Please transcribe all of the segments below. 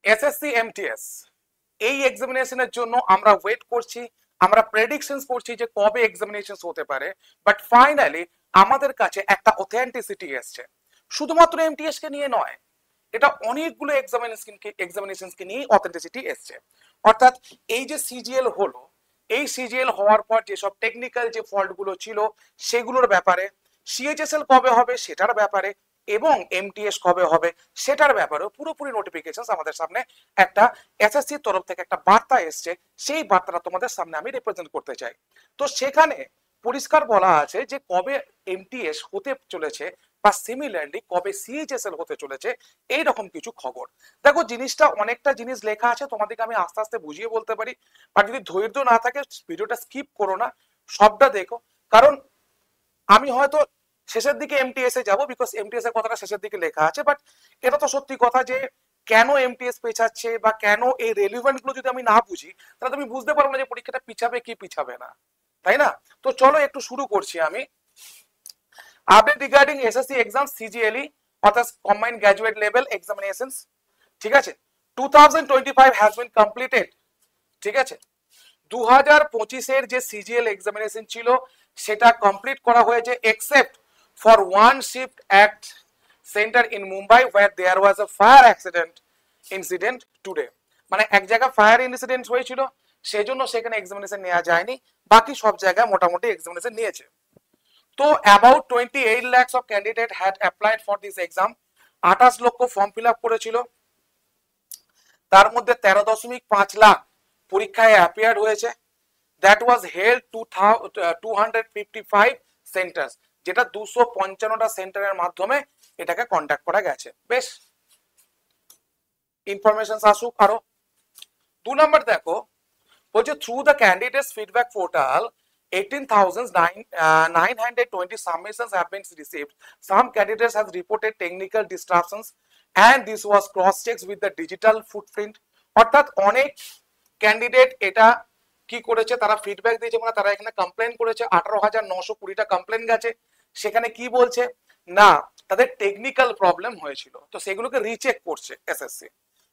SSC MTS এই এক্সামিনেশনের জন্য আমরা ওয়েট করছি, আমরা প্রেডিকশনস করছি যে কবে এক্সামিনেশন হতে পারে, বাট ফাইনালি আমাদের কাছে একটা অথেন্টিসিটি এসছে। শুধুমাত্র এমটিএস কে নিয়ে নয়, এটা অনেকগুলো এক্সামিনেশনকে নিয়ে অথেন্টিসিটি এসছে। অর্থাৎ এই যে সিজিএল হলো, এই সিজিএল হওয়ার পর যেসব টেকনিক্যাল যে ফল্ট গুলো ছিল সেগুলোর ব্যাপারে, সিএইচএসএল কবে হবে সেটার ব্যাপারে, এবং এমটিএস কবে হবে সেটার ব্যাপারে পুরোপুরি নোটিফিকেশন আমাদের সামনে একটা এসএসসি তরফ থেকে একটা বার্তা এসছে, সেই বার্তাটা তোমাদের সামনে আমি রিপ্রেজেন্ট করতে চাই। তো সেখানে পরিষ্কার বলা আছে যে কবে এমটিএস হতে চলেছে বা সিমিলারলি কবে সিএইচএসএল হতে চলেছে, এইরকম কিছু খবর। দেখো জিনিসটা অনেকটা জিনিস লেখা আছে, তোমাদেরকে আমি আস্তে আস্তে বুঝিয়ে বলতে পারি, আর যদি ধৈর্য না থাকে ভিডিওটা স্কিপ করো না, সবটা দেখো। কারণ আমি হয়তো শেষের দিকে এমটিএস এ যাবো, বিকজ এমটিএস এর কথাটা শেষের দিকে লেখা আছে, বাট এটা তো সত্যি কথা যে কেন এমটিএস পেছাচ্ছে বা কেন এই রেলিভেন্ট গুলো যদি আমি না বুঝি তাহলে তুমি বুঝতে পারবো না যে পরীক্ষাটা পিছাবে কি পিছাবে না, তাই না? তো চলো একটু শুরু করছি আমি। আপডেট রিগার্ডিং এসএসসি এক্সাম সিজিএলই অর্থাৎ কম্বাইন্ড গ্র্যাজুয়েট লেভেল এক্সামিনেশনস, ঠিক আছে, 2025 হ্যাজ বিন কমপ্লিটেড। ঠিক আছে, 2025 যে সিজিএল এক্সামিনেশন ছিল সেটা কমপ্লিট করা হয়েছে, except for one shift at centre in Mumbai where there was a fire accident incident today. মানে এক জায়গায় ফায়ার ইনসিডেন্ট হয়েছিল, সেই জন্য সেখানে এক্সামিনেশন নেওয়া যায়নি, বাকি সব জায়গায় মোটামুটি এক্সামিনেশন নিয়েছে। তো about 28 lakhs of candidate had applied for this exam. 28 লক্ষ ফর্ম ফিল আপ করেছিল, তার মধ্যে 13.5 লাখ পরীক্ষায় অ্যাপিয়ার হয়েছে। দ্যাট ওয়াজ হেল্ড 255 সেন্টার্স, যেটা 255টা সেন্টারের মাধ্যমে এটাকে কন্ডাক্ট করা গেছে। বেশ, ইনফরমেশন আসুক আরো। 2 নম্বর দেখো, বলছে through the candidates feedback portal 18,920 submissions have been received. Some candidates have reported technical disruptions and this was cross-checked with the digital footprint. অর্থাৎ অনেক ক্যান্ডিডেট এটা কি করেছে, তারা ফিডব্যাক দিয়েছে, মানে তারা এখানে কমপ্লেন করেছে। 18,920টা কমপ্লেন গেছে। সেখানে কি বলছে না, তাদের টেকনিক্যাল প্রবলেম হয়েছিল, তো সেগুলোকে রিচেক করছে এসএসসি।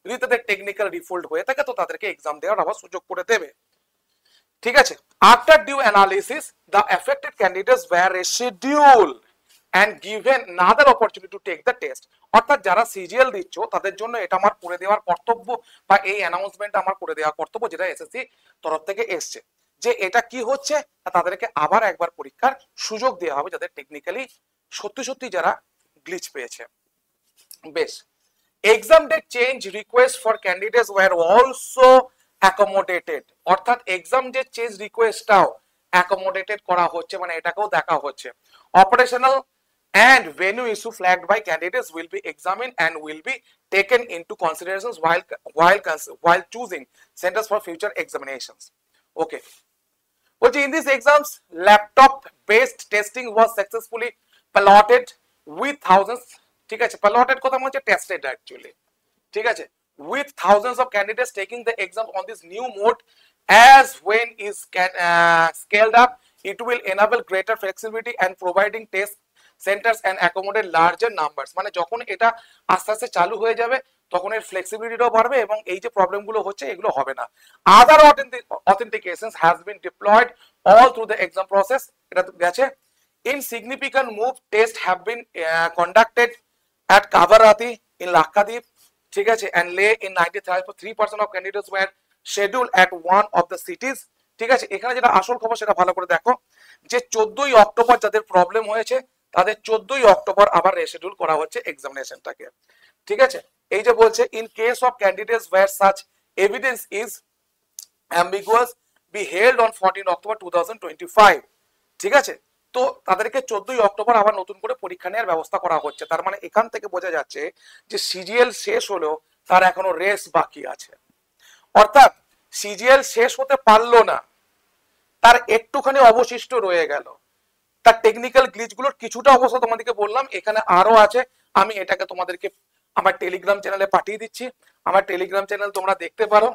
যদি তাদের টেকনিক্যাল ডিফল্ট হয়ে থাকে তো তাদেরকে এক্সাম দেওয়ার আবার সুযোগ করে দেবে। ঠিক আছে, after due analysis the affected candidates were rescheduled and given another opportunity to take the test। অর্থাৎ যারা সিজিএল দিচ্ছ তাদের জন্য এটা আমার করে দেওয়ার কর্তব্য, বা এই অ্যানাউন্সমেন্ট আমার করে দেওয়ার কর্তব্য, যেটা এসএসসি তরফ থেকে এসছে, যে এটা কি হচ্ছে, তাদেরকে আবার একবার পরীক্ষার সুযোগ দেওয়া হবে যাদের টেকনিক্যালি সত্যি সত্যি যারা গ্লিচ পেয়েছে। বেশ, exam date change request for candidates were also accommodated. অর্থাৎ এক্সাম যে চেঞ্জ রিকোয়েস্টটাও অ্যাকোমোডেটেড করা হচ্ছে, মানে এটাকেও দেখা হচ্ছে। Operational and venue issue flagged by candidates will be examined and will be taken into considerations while choosing centers for future examinations. Okay, which in these exams laptop based testing was successfully piloted with thousands, ঠিক আছে, piloted কথা মানে tested actually, ঠিক আছে, with thousands of candidates taking the exam on this new mode. As when is scaled up, it will enable greater flexibility and providing test centers and accommodate larger numbers। মানে যখন এটা আস্তে আস্তে চালু হয়ে যাবে তখন এর ফ্লেক্সিবিলিটিও বাড়বে এবং এই যে প্রবলেমগুলো হচ্ছে এগুলো হবে না। আদার authentications has been deployed all through the exam process, এটা গেছে। Insignificant move test have been conducted at Kavarati in Lakshadweep, ঠিক আছে, and lay in 93% of candidates were scheduled at one of the cities। ঠিক আছে, এখানে যেটা আসল খবর সেটা ভালো করে দেখো, যে 14ই অক্টোবর যাদের প্রবলেম হয়েছে তাদের 14ই অক্টোবর আবার রেশিডিউল করা হচ্ছে এক্সামিনেশনটাকে। ঠিক আছে, এই যে বলছে in case of candidates where such evidence is ambiguous be held on 14 October 2025। ঠিক আছে, তো তাদেরকে 14ই অক্টোবর আবার নতুন করে পরীক্ষা নেওয়ার ব্যবস্থা করা হচ্ছে। তার মানে এখান থেকে বোঝা যাচ্ছে যে সিজিএল শেষ হলেও তার এখনো রেস বাকি আছে। অর্থাৎ সিজিএল শেষ হতে পারলো না, তার একটুখানি অবশিষ্ট রয়ে গেল। তার টেকনিক্যাল গ্লিচ গুলোর কিছুটা অবস্থা তোমাদেরকে বললাম, এখানে আরো আছে, আমি এটাকে তোমাদেরকে আমার টেলিগ্রাম চ্যানেলে পাঠিয়ে দিচ্ছি। আমার টেলিগ্রাম চ্যানেল তোমরা দেখতে পারো।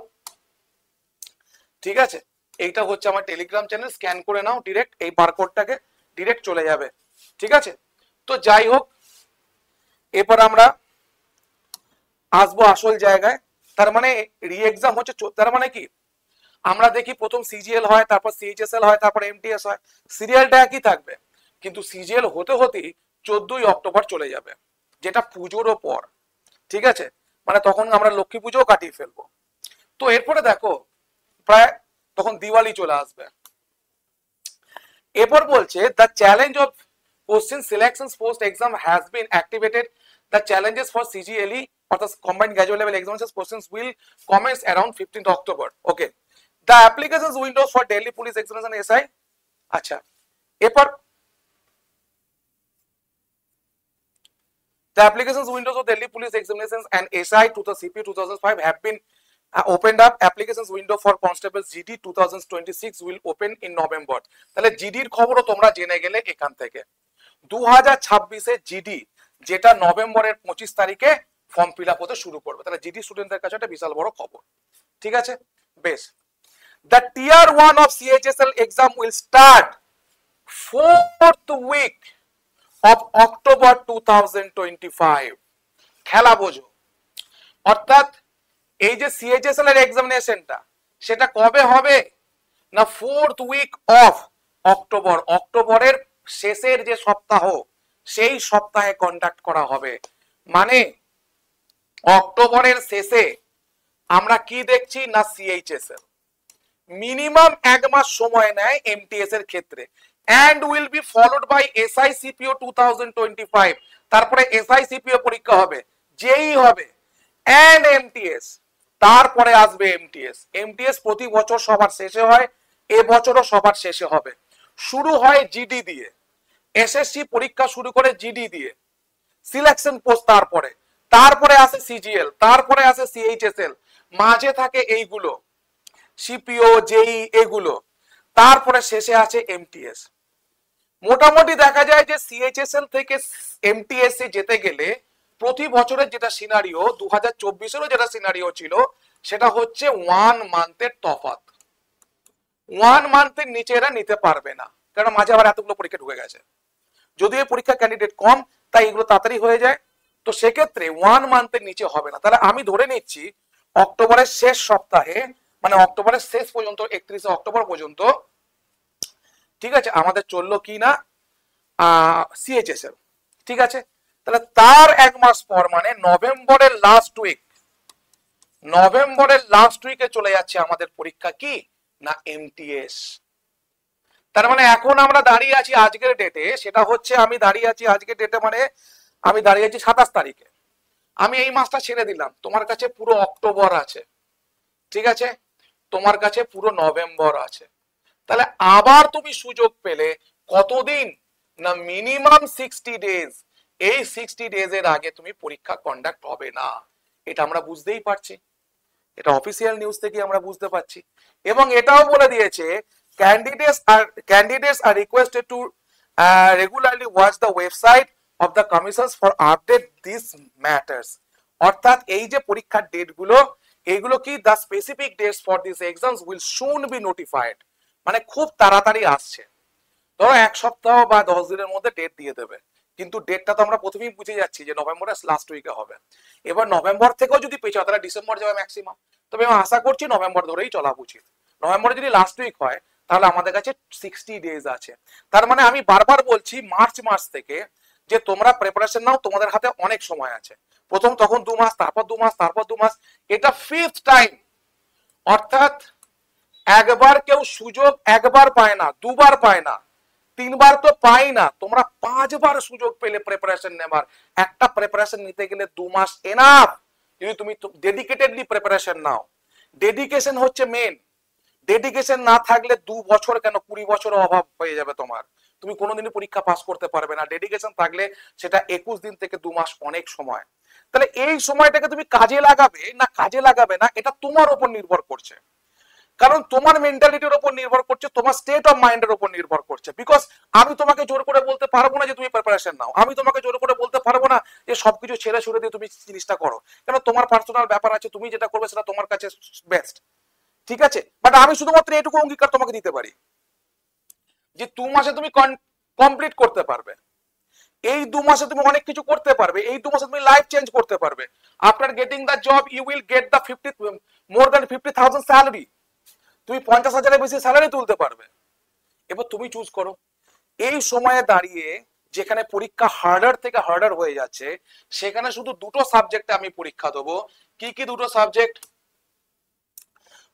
ঠিক আছে, এইটা হচ্ছে আমার টেলিগ্রাম চ্যানেল, স্ক্যান করে নাও, ডিরেক্ট এই বারকোডটাকে ডিরেক্ট চলে যাবে। ঠিক আছে, তো যাই হোক, এরপর আমরা আসবো আসল জায়গায়। তার মানে রি এক্সাম হচ্ছে, তার মানে কি আমরা দেখি প্রথম সিজিএল হয়, তারপর সিএইচএসএল হয়, তারপর এমটিএস হয়, সিরিয়ালটা একই থাকবে, কিন্তু সিজিএল হতে হতেই 14ই অক্টোবর চলে যাবে, যেটা পুজোরও পর। ঠিক আছে, মানে তখন আমরা লক্ষ্মী পুজোও কাটিয়ে ফেলবো। তো এরপরে দেখো প্রায় তখন দিওয়ালি চলে আসবে। এরপর বলছে the challenge of question selection post exam has been activated, the challenges for CGLE অর্থাৎ combined graduate level examination questions will commence around 15th October. Okay, the applications windows for Delhi police examination SI. আচ্ছা, এরপর the applications windows of Delhi Police Examinations and SI to the CP 2005 have been opened up. Applications window for Constables GD 2026 will open in November. তাহলে জিডির খবরও তোমরা জেনে গেলে এখান থেকে। 2026 GD যেটা নভেম্বরের 25 তারিখে ফর্ম ফিল আপ হতে শুরু করবে, তাহলে জিডি স্টুডেন্টদের কাছে একটা বিশাল বড় খবর। ঠিক আছে, বেশ। The tier 1 of CHSL exam will start 4th week of October 2025। খেলা বোঝো, অর্থাৎ এই যে সিএইচএসএল এর এক্সামিনেশনটা সেটা কবে হবে না 4th উইক অফ অক্টোবর, অক্টোবরের শেষের যে সপ্তাহ সেই সপ্তাহে কন্ডাক্ট করা হবে। মানে অক্টোবরের শেষে আমরা কি দেখছি না সিএইচএসএল মিনিমাম 1 মাস সময় নেয় এমটিএস এর ক্ষেত্রে, and will be followed by SICPO 2025, তারপরে SICPO পরীক্ষা হবে, যেই হবে and MTS, তারপরে আসবে এমটিএস। এমটিএস প্রতি বছর সবার শেষে হয়, এবছরও সবার শেষে হবে। শুরু হয় জিডি দিয়ে, এসএসসি পরীক্ষা শুরু করে জিডি দিয়ে, সিলেকশন পোস্ট, তারপরে আসে সিজিএল, তারপরে আসে সিএইচএসএল, মাঝে থাকে এইগুলো সিপিও জেই এগুলো, তারপরে শেষে আছে এমটিএস। মোটামুটি দেখা যায় যে সিএইচএসএল থেকে এমটিএস এ যেতে গেলে প্রতি বছরের যেটা সিনারিও 2024-এরও যেটা সিনারিও ছিল সেটা হচ্ছে 1 মান্থের তফাৎ। 1 মান্থের নিচে এরা নিতে পারবে না, কারণ মাঝে আবার এতগুলো পরীক্ষা ঢুকে গেছে। যদিও এই পরীক্ষা ক্যান্ডিডেট কম তাই এগুলো তাড়াতাড়ি হয়ে যায়, তো সেক্ষেত্রে 1 মান্থের নিচে হবে না। তাহলে আমি ধরে নিচ্ছি অক্টোবরের শেষ সপ্তাহে, মানে অক্টোবরের শেষ পর্যন্ত 31 অক্টোবর পর্যন্ত, ঠিক আছে, আমাদের চললো কি না সিএইচএসএল। ঠিক আছে, তাহলে তার 1 মাস পর মানে নভেম্বরের লাস্ট উইকে চলে যাচ্ছে আমাদের পরীক্ষা কি না এমটিএস। তার মানে এখন আমরা দাঁড়িয়ে আছি আজকের ডেটে, সেটা হচ্ছে আমি দাঁড়িয়ে আছি আজকের ডেটে, মানে আমি দাঁড়িয়ে আছি 27 তারিখে। আমি এই মাসটা ছেড়ে দিলাম, তোমার কাছে পুরো অক্টোবর আছে, ঠিক আছে, তোমার কাছে পুরো নভেম্বর আছে। তাহলে আবার তুমি সুযোগ পেলে কতদিন না মিনিমাম 60 ডেজ। এই 60 ডেজ এর আগে তুমি পরীক্ষা কন্ডাক্ট হবে না, এটা আমরা বুঝতেই পারছি, এটা অফিসিয়াল নিউজ থেকে আমরা বুঝতে পারছি। এবং এটাও বলে দিয়েছে candidates are requested to regularly watch the website of the commissions for update these matters। অর্থাৎ এই যে পরীক্ষার ডেট গুলো এইগুলো কি the specific dates for these exams will soon be notified, মানে খুব তাড়াতাড়ি আসছে। ধরো 1 সপ্তাহ বা 10 দিনের মধ্যে ডেট দিয়ে দেবে, কিন্তু ডেটটা তো আমরা প্রথমেই বুঝে যাচ্ছি যে নভেম্বরের লাস্ট উইকে হবে। এবার নভেম্বর থেকেও যদি পেছাও তাহলে ডিসেম্বর যাবে ম্যাক্সিমাম, তবে আমি আশা করছি নভেম্বর ধরেই চলা উচিত। নভেম্বরে যদি লাস্ট উইক হয় তাহলে আমাদের কাছে 60 ডেজ আছে। তার মানে আমি বারবার বলছি মার্চ মাস থেকে যে তোমরা প্রিপারেশন নাও, তোমাদের হাতে অনেক সময় আছে। প্রথম তখন 2 মাস, তারপর 2 মাস, তারপর 2 মাস, এটা 5th টাইম। অর্থাৎ একবার কেউ সুযোগ একবার পায় না, 2 বার পায় না, 3 বার তো পাই না, তোমরা 5 বার সুযোগ পেলে প্রিপারেশন নেবার। একটা প্রিপারেশন নিতে গেলে 2 মাস এনাফ, যদি তুমি ডেডিকেটেডলি প্রিপারেশন নাও। ডেডিকেশন হচ্ছে মেন, ডেডিকেশন না থাকলে 2 বছর কেন 20 বছরের অভাব হয়ে যাবে তোমার, তুমি কোনোদিনই পরীক্ষা পাস করতে পারবে না। ডেডিকেশন থাকলে সেটা 21 দিন থেকে 2 মাস অনেক সময়। তাহলে এই সময়টাকে তুমি কাজে লাগাবে না এটা তোমার উপর নির্ভর করছে, কারণ তোমার মেন্টালিটির উপর নির্ভর করছে, তোমার স্টেট অফ মাইন্ডের উপর নির্ভর করছে। বিকজ আমি তোমাকে জোর করে বলতে পারবো না যে তুমি প্রিপারেশন নাও, আমি তোমাকে জোর করে বলতে পারবো না যে সবকিছু ছেড়ে ছুড়ে দিয়ে তুমি জিনিসটা করো, কেন তোমার পার্সোনাল ব্যাপার আছে, তুমি যেটা করবে সেটা তোমার কাছে বেস্ট। ঠিক আছে, বাট আমি শুধুমাত্র এটুকু অঙ্গীকার তোমাকে দিতে পারি যে 2 মাসে তুমি কমপ্লিট করতে পারবে। এই 2 মাসে তুমি অনেক কিছু করতে পারবে, এই 2 মাসে তুমি লাইফ চেঞ্জ করতে পারবে। After getting the job you will get the 50 more than 50,000 salary, তুমি 50,000-এর বেশি স্যালারি তুলতে পারবে। এবার তুমি চুজ করো। এই সময়ে দাঁড়িয়ে যেখানে পরীক্ষা হার্ডার থেকে হার্ডার হয়ে যাচ্ছে, সেখানে শুধু দুটো সাবজেক্টে আমি পরীক্ষা দেবো। কি কি দুটো সাবজেক্ট?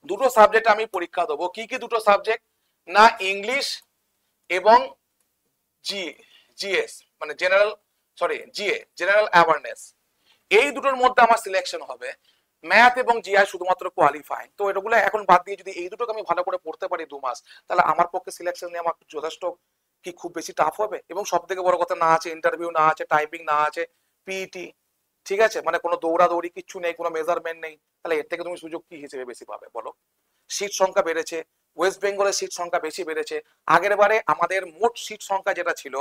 দুটো সাবজেক্ট আমি পরীক্ষা দেবো। কি কি দুটো সাবজেক্ট? না ইংলিশ এবং জিএস মানে জিএ জেনারেল অ্যাওয়ারনেস, এই দুটোর মধ্যে আমার সিলেকশন হবে। ম্যাথ এবং জিআই শুধুমাত্র কোয়ালিফাই, তো এগুলো এখন বাদ দিয়ে যদি এই দুটোকে আমি ভালো করে পড়তে পারি 2 মাস, তাহলে আমার পক্ষে সিলেকশন নিয়ে আমার যথেষ্ট কি খুব বেশি টাফ হবে? এবং সব থেকে বড় কথা, না আছে ইন্টারভিউ, না আছে টাইপিং, না আছে পিইটি, ঠিক আছে, মানে কোনো দৌড়াদৌড়ি কিচ্ছু নেই, কোনো মেজারমেন্ট নেই, তাহলে এর থেকে তুমি সুযোগ কি হিসেবে বেশি পাবে বলো? সিট সংখ্যা বেড়েছে, ওয়েস্ট বেঙ্গলের সিট সংখ্যা বেশি বেড়েছে। আগের বারে আমাদের মোট সিট সংখ্যা যেটা ছিল,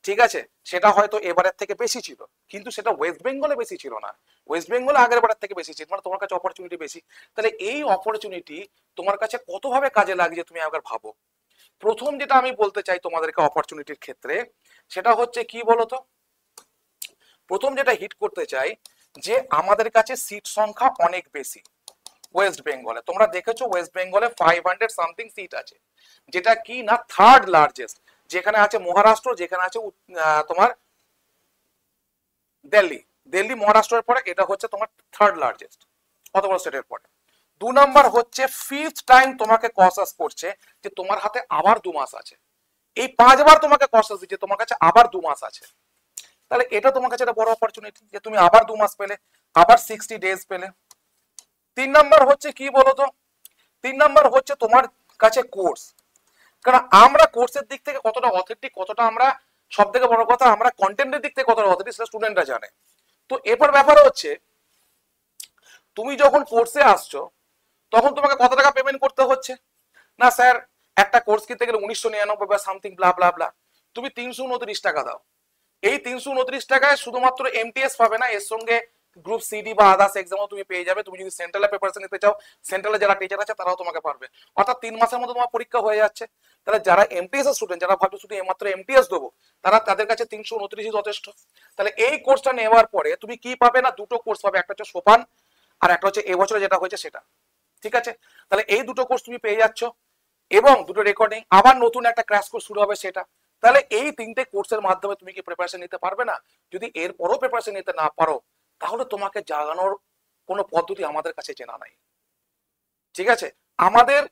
ঠিক আছে, সেটা হয়তো এবারের থেকে বেশি ছিল, কিন্তু সেটা ওয়েস্ট বেঙ্গলে বেশি ছিল না, ওয়েস্ট বেঙ্গলে আগের বারের থেকে বেশি ছিল, মানে তোমার কাছে অপরচুনিটি বেশি। তাহলে এই অপরচুনিটি তোমার কাছে কতভাবে কাজে লাগছে তুমি একবার ভাবো। প্রথম যেটা আমি বলতে চাই তোমাদেরকে অপরচুনিটির ক্ষেত্রে, সেটা হচ্ছে কি বলতো, প্রথম যেটা হিট করতে চাই যে আমাদের কাছে সিট সংখ্যা অনেক বেশি ওয়েস্ট বেঙ্গলে। তোমরা দেখেছো ওয়েস্ট বেঙ্গলে 500 সামথিং সিট আছে, যেটা কি না থার্ড লার্জেস্ট, যেখানে আছে মহারাষ্ট্র, যেখানে আছে তোমার দিল্লি মহারাষ্ট্রের পরে এটা হচ্ছে তোমার থার্ড লার্জেস্ট অত বড় স্টেটের পরে। 2 নাম্বার হচ্ছে ফিফথ টাইম তোমাকে কসাস করছে যে তোমার হাতে আবার 2 মাস আছে। এই 5বার তোমাকে কসাস দিচ্ছে তোমার কাছে আবার 2 মাস আছে, তাহলে এটা তোমার কাছে একটা বড় অপরচুনিটি যে তুমি আবার 2 মাস পেলে, আবার 60 ডেজ পেলে। 3 নাম্বার হচ্ছে কি বলতো, 3 নাম্বার হচ্ছে তোমার কাছে কোর্স। কারণ আমরা কোর্সের দিক থেকে কতটা অথেন্টিক, কতটা আমরা, সব থেকে বড় কথা আমরা কন্টেন্টের দিক থেকে কতটা অথেন্টিক সেটা স্টুডেন্টরা জানে। তো এরপর ব্যাপার হচ্ছে তুমি যখন কোর্সে আসছো তখন তোমাকে কত টাকা পেমেন্ট করতে হচ্ছে? না স্যার, একটা কোর্স কিনতে গেলে 1999 বা সামথিং ব্লা ব্লা ব্লা, তুমি 329 টাকা দাও। এই 329 টাকায় শুধুমাত্র এমটিএস পাবে না, এর সঙ্গে গ্রুপ সিডি বা আদার্স এক্সামও তুমি পেয়ে যাবে। তুমি যদি সেন্ট্রালে প্রিপারেশন নিতে চাও, সেন্ট্রালে যারা টিচার আছে তারাও তোমাকে পারবে। অর্থাৎ 3 মাসের মধ্যে তোমার পরীক্ষা হয়ে যাচ্ছে। তাহলে যারা এমটিএস এর স্টুডেন্ট, যারা ভাবছো শুধু মাত্র এমটিএস দেবো, তাদের কাছে 329 যথেষ্ট। তাহলে এই কোর্সটা নেওয়ার পরে তুমি কি পাবে? না দুটো কোর্স পাবে, একটা হচ্ছে সোপান আর একটা হচ্ছে এবছরে যেটা হয়েছে সেটা, ঠিক আছে। তাহলে এই দুটো কোর্স তুমি পেয়ে যাচ্ছ এবং দুটো রেকর্ডিং, আবার নতুন একটা ক্র্যাশ কোর্স শুরু হবে সেটা। তাহলে এই 3টে কোর্সের মাধ্যমে তুমি কি প্রিপারেশন নিতে পারবে না? যদি এরপরও প্রিপারেশন নিতে না পারো, তাহলে তোমাকে জাগানোর কোনো পদ্ধতি আমাদের কাছে চেনা নাই, ঠিক আছে। আমাদের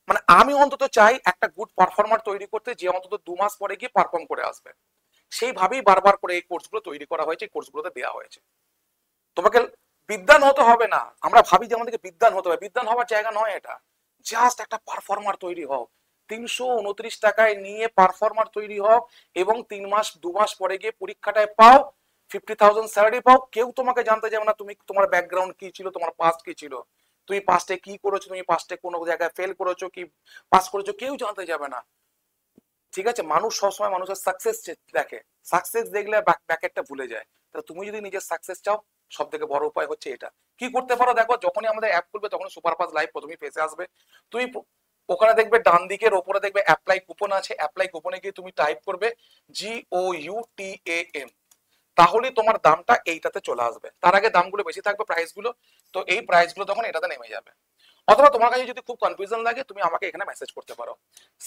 মানে আমি অন্তত চাই একটা গুড পারফর্মার তৈরি করতে, যে অন্তত 2 মাস পরে গিয়ে পারফর্ম করে আসবে। সেইভাবেই বারবার করে এই কোর্সগুলো তৈরি করা হয়েছে, এই কোর্সগুলোতে দেওয়া হয়েছে। তোমাকে বিদ্বান হতে হবে না, আমরা ভাবি যে আমাদেরকে বিদ্বান হতে হবে, বিদ্বান হওয়ার জায়গা নয় এটা। জাস্ট একটা পারফর্মার তৈরি হও, 329 টাকায় নিয়ে পারফর্মার তৈরি হও এবং 3 মাস 2 মাস পরে গিয়ে পরীক্ষাটায় পাও 50,000 স্যালারি পাও। কেউ তোমাকে জানতে যাবে না তুমি তোমার ব্যাকগ্রাউন্ড কি ছিল, তোমার পাস্ট কি ছিল, তুমি পাস্টে কি করেছো, তুমি পাস্টে কোনো জায়গায় ফেল করেছো কি পাস করেছো, কেউ জানতে যাবে না, ঠিক আছে। মানুষ সবসময় মানুষের সাকসেস দেখে, সাকসেস দেখলে ব্যাকেটটা ভুলে যায়। তাহলে তুমি যদি নিজের সাকসেস চাও, সব থেকে বড় উপায় হচ্ছে এটা। কি করতে পারো দেখো, যখনই আমাদের অ্যাপ খুলবে তখন সুপারফাস লাইভ প্রথমেই ফেসে আসবে। তুমি ওখানে দেখবে ডান দিকের ওপরে দেখবে অ্যাপ্লাই কুপন আছে, অ্যাপ্লাই কুপনে গিয়ে তুমি টাইপ করবে GOUTAM, তাহলে তোমার দামটা এইটাতে চলে আসবে। তার আগে দামগুলো বেশি থাকবে, প্রাইস গুলো, তো এই প্রাইস গুলো তখন এটাতে নেমে যাবে। অথবা তোমার কাছে যদি খুব কনফিউশন লাগে, তুমি আমাকে এখানে মেসেজ করতে পারো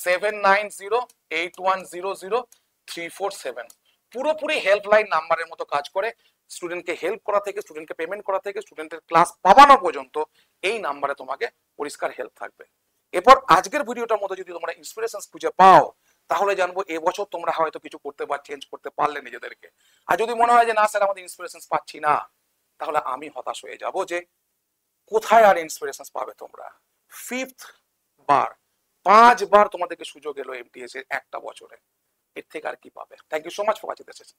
7908100347। পুরোপুরি হেল্পলাইন নাম্বারের মতো কাজ করে, স্টুডেন্টকে হেল্প করা থেকে, স্টুডেন্টকে পেমেন্ট করা থেকে, স্টুডেন্টের ক্লাস পাবানো পর্যন্ত এই নাম্বারে তোমাকে পরিষ্কার হেল্প থাকবে। এরপর আজকের ভিডিওটার মধ্যে যদি তোমরা ইন্সপিরেশন খুঁজে পাও, তাহলে জানবো এবছর তোমরা হয়তো কিছু করতে বা চেঞ্জ করতে পারলে নিজেদেরকে। আর যদি মনে হয় যে না স্যার আমাদের ইন্সপিরেশন পাচ্ছি না, তাহলে আমি হতাশ হয়ে যাব যে কোথায় আর ইন্সপিরেশন পাবে তোমরা। ফিফথ বার, 5বার তোমাদেরকে সুযোগ এলো এমটিএস এর একটা বছরে, এর থেকে আর কি পাবে? Thank you so much for watching this session.